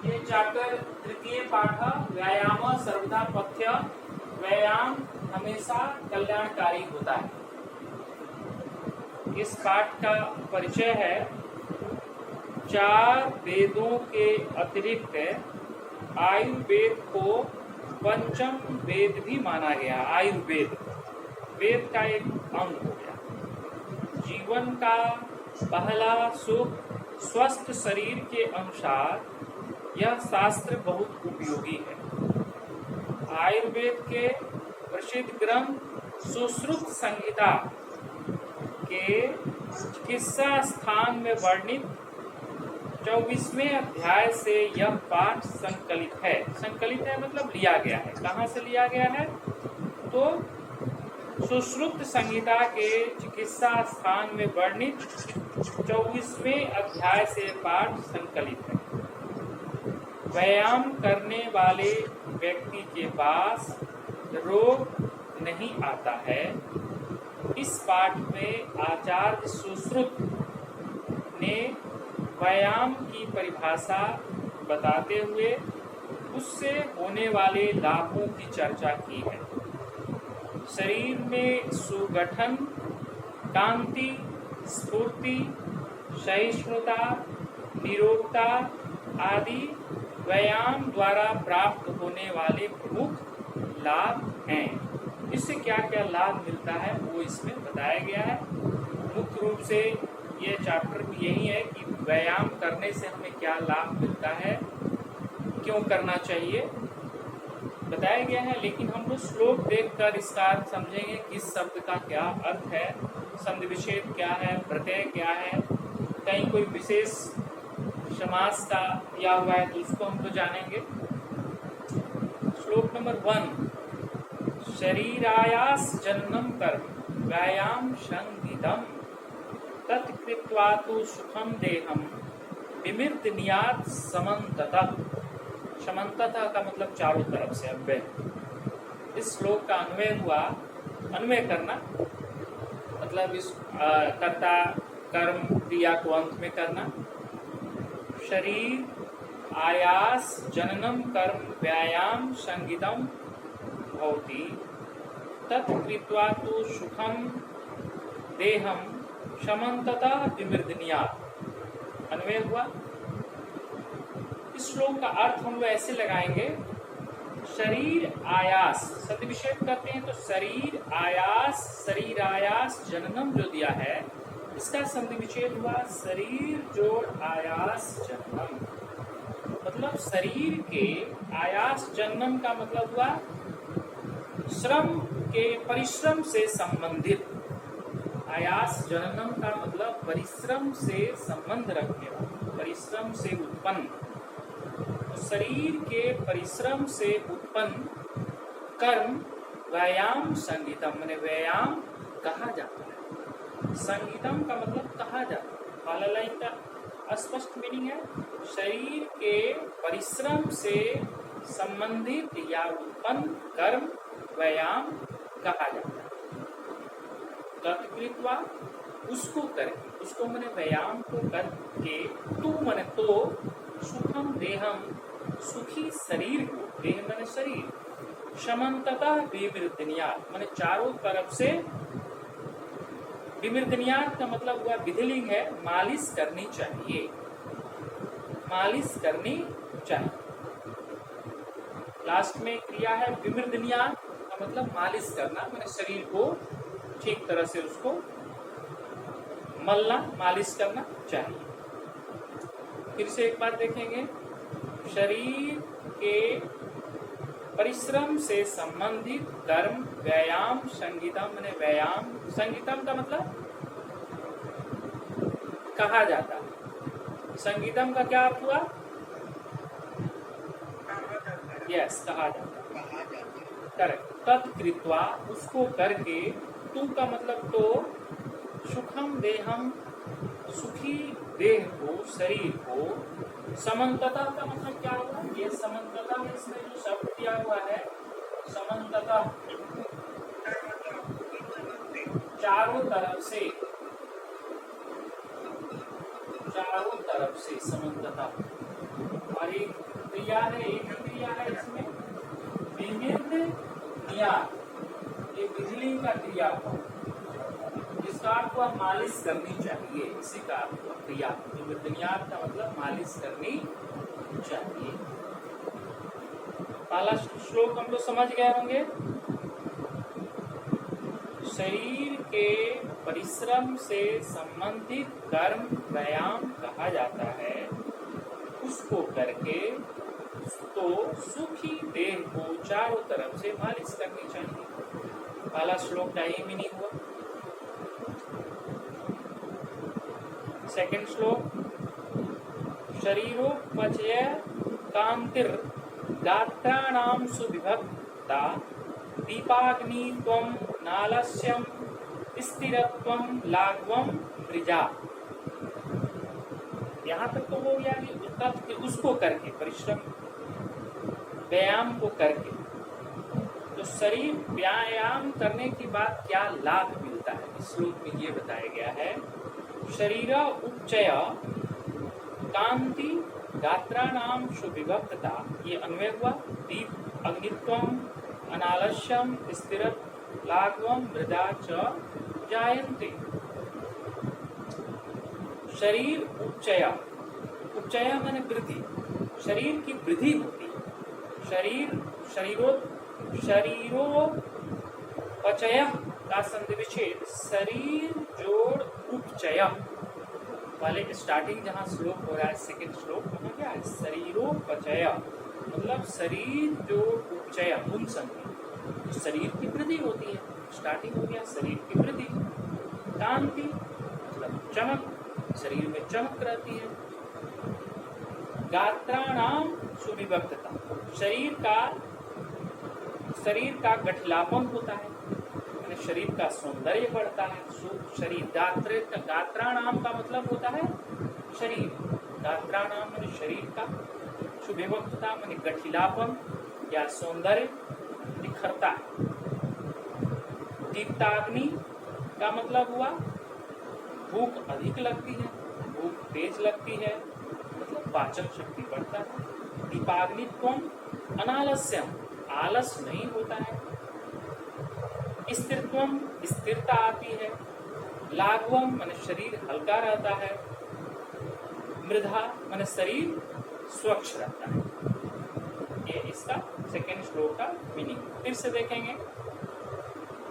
ये चैप्टर तृतीय पाठ व्यायाम सर्वदा पथ्य। व्यायाम हमेशा कल्याणकारी होता है। इस पाठ का परिचय है। 4 वेदों के अतिरिक्त आयुर्वेद को पंचम वेद भी माना गया। आयुर्वेद वेद का एक अंग हो गया। जीवन का पहला सुख स्वस्थ शरीर के अनुसार यह शास्त्र बहुत उपयोगी है। आयुर्वेद के प्रसिद्ध ग्रंथ सुश्रुत संहिता के चिकित्सा स्थान में वर्णित 24वें अध्याय से यह पाठ संकलित है। संकलित है मतलब लिया गया है। कहाँ से लिया गया है? तो सुश्रुत संहिता के चिकित्सा स्थान में वर्णित 24वें अध्याय से पाठ संकलित है। व्यायाम करने वाले व्यक्ति के पास रोग नहीं आता है। इस पाठ में आचार्य सुश्रुत ने व्यायाम की परिभाषा बताते हुए उससे होने वाले लाभों की चर्चा की है। शरीर में सुगठन, कांति, स्फूर्ति, सहिष्णुता, निरोगता आदि व्यायाम द्वारा प्राप्त होने वाले प्रमुख लाभ हैं। इससे क्या क्या लाभ मिलता है वो इसमें बताया गया है। मुख्य रूप से ये चैप्टर भी यही है कि व्यायाम करने से हमें क्या लाभ मिलता है, क्यों करना चाहिए बताया गया है। लेकिन हम लोग श्लोक देखकर इसका अर्थ समझेंगे कि इस शब्द का क्या अर्थ है, संधि विच्छेद क्या है, प्रत्यय क्या है, कहीं कोई विशेष समास का दिया हुआ है तो उसको हम तो जानेंगे। श्लोक नंबर 1। शरीरायास जन्मं कर्म व्यायाम संगीतम तत्कृत्वा तु सुखम देहम विमृतनीयात् समन्ततः। समन्ततः का मतलब चारों तरफ से अव्यय। इस श्लोक का अन्वय हुआ, अन्वय करना मतलब इस कर्ता कर्म क्रिया को अंत में करना। शरीर आयास जननम कर्म व्यायाम संगीतम भवति तत्कृत्वा तु सुखम देहम समन्ततः विमृतनीयात्। अन्वय हुआ। इस श्लोक का अर्थ हम लोग ऐसे लगाएंगे। शरीर आयास सति विच्छेद करते हैं तो शरीर आयास, शरीर आयास जननम जो दिया है इसका संधि विच्छेद हुआ शरीर जोड़ आयास जन्मम। मतलब शरीर के आयास जन्मम का मतलब हुआ श्रम के परिश्रम से संबंधित। आयास जननम का मतलब परिश्रम से संबंध रखने वाला, परिश्रम से उत्पन्न। तो शरीर के परिश्रम से उत्पन्न कर्म व्यायाम संगीतम माने व्यायाम कहा जाता है। संगीतम का मतलब कहा जाता है। पहला लाइन का स्पष्ट मीनिंग है शरीर के परिश्रम से संबंधित या उत्पन्न कर्म व्यायाम कहा जाता है। तत्कृत्वा उसको करके, उसको मैंने व्यायाम को करके, तू मैंने तो सुखम देहम सुखी शरीर को, देह मैंने शरीर, समन्ततः विमृतनीयात् मैंने चारों तरफ से। विमृतनीयात् का मतलब हुआ विधिलिंग है, मालिश करनी चाहिए, मालिश करनी चाहिए। लास्ट में क्रिया है विमृतनीयात् का मतलब मालिश करना, मैंने शरीर को ठीक तरह से उसको मलना, मालिश करना चाहिए। फिर से एक बार देखेंगे। शरीर के परिश्रम से संबंधित कर्म व्यायाम संगीतम माने व्यायाम, संगीतम का मतलब कहा जाता है। संगीतम का क्या अर्थ हुआ? यस, कहा जाता है। करेक्ट। तत्कृत्वा उसको करके, तू का मतलब तो, सुखम देहम सुखी देह को, शरीर को, समन्ततः का मतलब क्या हुआ? ये समन्ततः में इसमें जो शब्द दिया हुआ है समन्ततः चारों तरफ से, चारों तरफ से समन्ततः। और एक क्रिया है, एक क्रिया है इसमें विमिर्द नियात, ये बिजली का क्रिया हुआ, जिसका आपको मालिश करनी चाहिए, इसी का आपको क्रिया। विमिर्द नियात का मतलब मालिश करनी चाहिए। पहला श्लोक हम लोग समझ गए होंगे। शरीर के परिश्रम से संबंधित कर्म व्यायाम कहा जाता है, उसको करके तो सुखी देह को चारों तरफ से मालिश करनी चाहिए। पहला श्लोक का ही मीनिंग हुआ। सेकंड श्लोक, शरीरोपचय कांतिर गात्राणाम सुविभक्ता दीपाग्नित्वं नालस्यं स्थिरत्वं लाघवं मृजा। यहाँ तक तो हो गया कि उसको करके, परिश्रम व्यायाम को करके। तो शरीर व्यायाम करने के बाद क्या लाभ मिलता है, इस श्लोक में ये बताया गया है। शरीर उपचय कांति गात्राणाम सुविभक्तता, ये अन्वय हुआ। दीप अग्नित्वम अनालस्यम स्थिर लाघवम मृदा च जायन्ते। शरीर उपचय, उपचय माने वृद्धि, शरीर की वृद्धि होती है। शरीरोपचय का संधि विच्छेद शरीर जोड़ उपचय। पहले स्टार्टिंग जहाँ श्लोक हो रहा है, सेकंड श्लोक वहाँ क्या है, शरीरोपचय मतलब शरीर जोड़ उपचय, उन संधि, तो शरीर की वृद्धि होती है। स्टार्टिंग हो गया शरीर की वृद्धि। कांति मतलब चमक, शरीर में चमक रहती है। गात्राणाम सुविभक्तता, शरीर का गठिलापन होता है, यानी शरीर का सौंदर्य बढ़ता है। शरीर गात्राणाम का मतलब होता है शरीर, गात्राणाम माने शरीर का, सुविभक्तता माने गठिलापन या सौंदर्य निखरता है। दीप्ताग्नि का मतलब हुआ भूख अधिक लगती है, भूख तेज लगती है, मतलब पाचन शक्ति बढ़ता है। दीपाग्नित्वम अनालस्यम, आलस नहीं होता है। स्थिरत्वम, स्थिरता आती है। लाघवम माने शरीर हल्का रहता है। मृधा माने शरीर स्वच्छ रहता है। ये इसका सेकंड श्लोक का मीनिंग। फिर से देखेंगे।